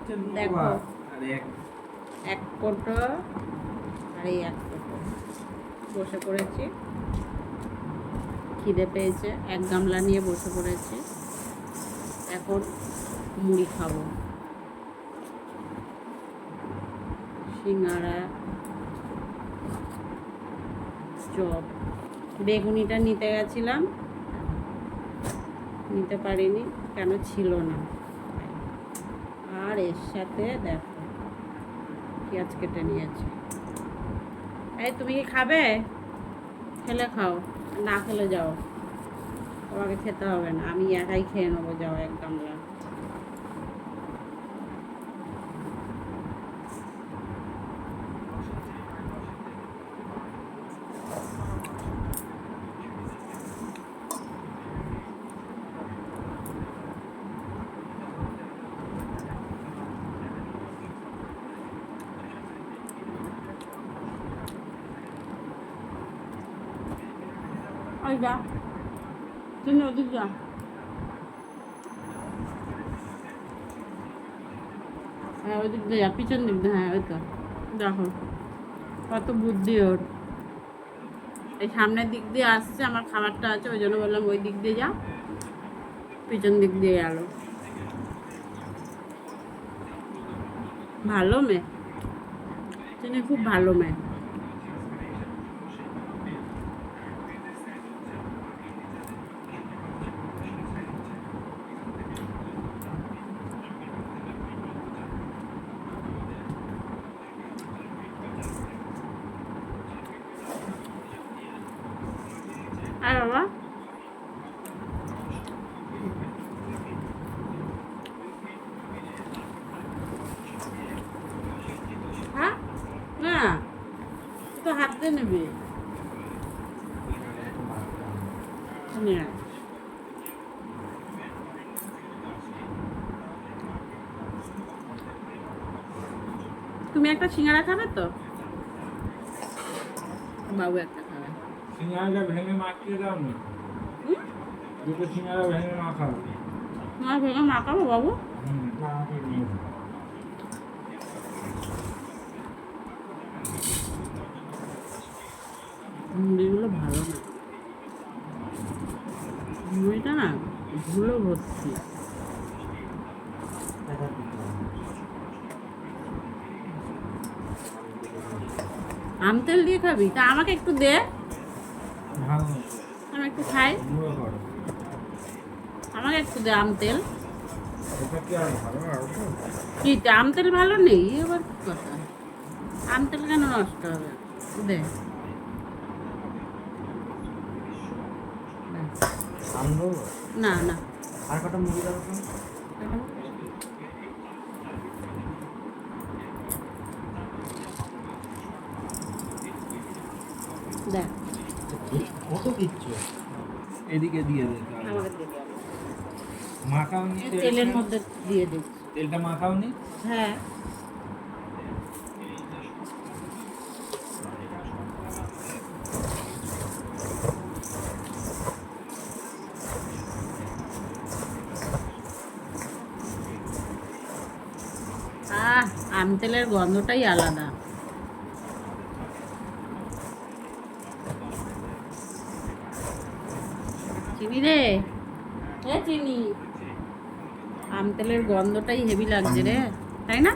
দেখো এক কোটো আর এই এক কোটো বসে পড়েছি, খিদে পেয়েছে, এক গামলা নিয়ে বসে পড়েছি। এখন মুড়ি খাবো, সিঙ্গাড়া, চপ। বেগুনিটা নিতে গেছিলাম, নিতে পারিনি, কেন ছিল না। আর এর সাথে দেখো পেঁয়াজ কেটে নিয়েছি। এই তুমি কি খাবে? খেলে খাও, না খেলে যাও, তোমাকে খেতে হবে না, আমি একাই খেয়ে নেবো। যাও এক গামলা। ওই যা, তুমি ওদিক যা। হ্যাঁ ওই দিক দিয়ে যা, পিছন দিক দিয়ে। হ্যাঁ ওই তো দেখো কত বুদ্ধি ওর। এই সামনের দিক দিয়ে আসছে, আমার খাবারটা আছে, ওই জন্য বললাম ওই দিক দিয়ে যা, পিছন দিক দিয়ে গেল। ভালো মেয়ে, তিনি খুব ভালো মেয়ে। আর বাবা হ্যাঁ না, তো হাত দিয়ে নেবে। তুমি একটা সিঙ্গাড়া খাবে তো? বাবু একটা খাবে। সিঙ্গাড়াটা ভেঙে মাখিয়ে দাও না, দুটো সিঙ্গাড়া ভেঙে মাখাও। তোমার ভেঙে মাখাবো বাবু? মুড়িগুলো ভালো না, মুড়িটা না ধুলো ভর্তি। আম তেল দিয়ে খাবি? তা আমাকে একটু দে, আমি একটু খাই। আমাকে একটু দে আম তেল। কি আম তেল ভালো নেই? এবার কি কথা, আম তেল কেন নষ্ট হবে? দে না না, আর কটা মুড়ি দাও তো। দেখ কত দিচ্ছ? এদিকে দিয়ে দে। আমাকে দে দে। মাখাও নি তেলের মধ্যে দিয়ে দে। তেলটা মাখাও নি? হ্যাঁ আম তেলের গন্ধটাই আলাদা। চিনি রে, এ চিনি, আম তেলের গন্ধটাই হেভি লাগছে রে, তাই না?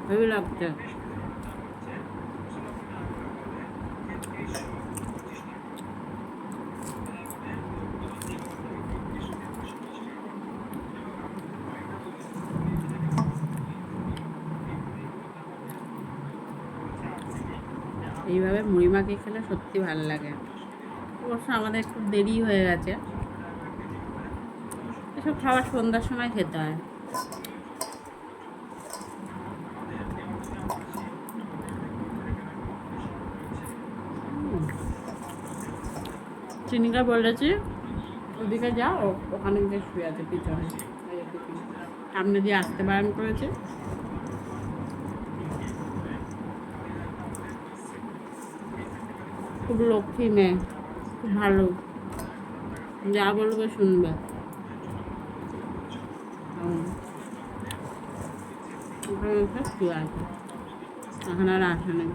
হেভি লাগছে। এইভাবে মুড়ি মাখিয়ে খেলে সত্যি ভালো লাগে। অবশ্য আমাদের একটু দেরি হয়ে গেছে, এসব খাবার সন্ধ্যার সময় খেতে হয়। চিনিকা বলেছি ওদিকে যাও, ওখানে গিয়ে শুয়ে আছে পিছনে, সামনে দিয়ে আসতে বারণ করেছে। খুব লক্ষ্মী মেয়ে, খুব ভালো। যা বলবে শুনবে। ওখানে শুয়ে আছে, এখন আর আসে নেই।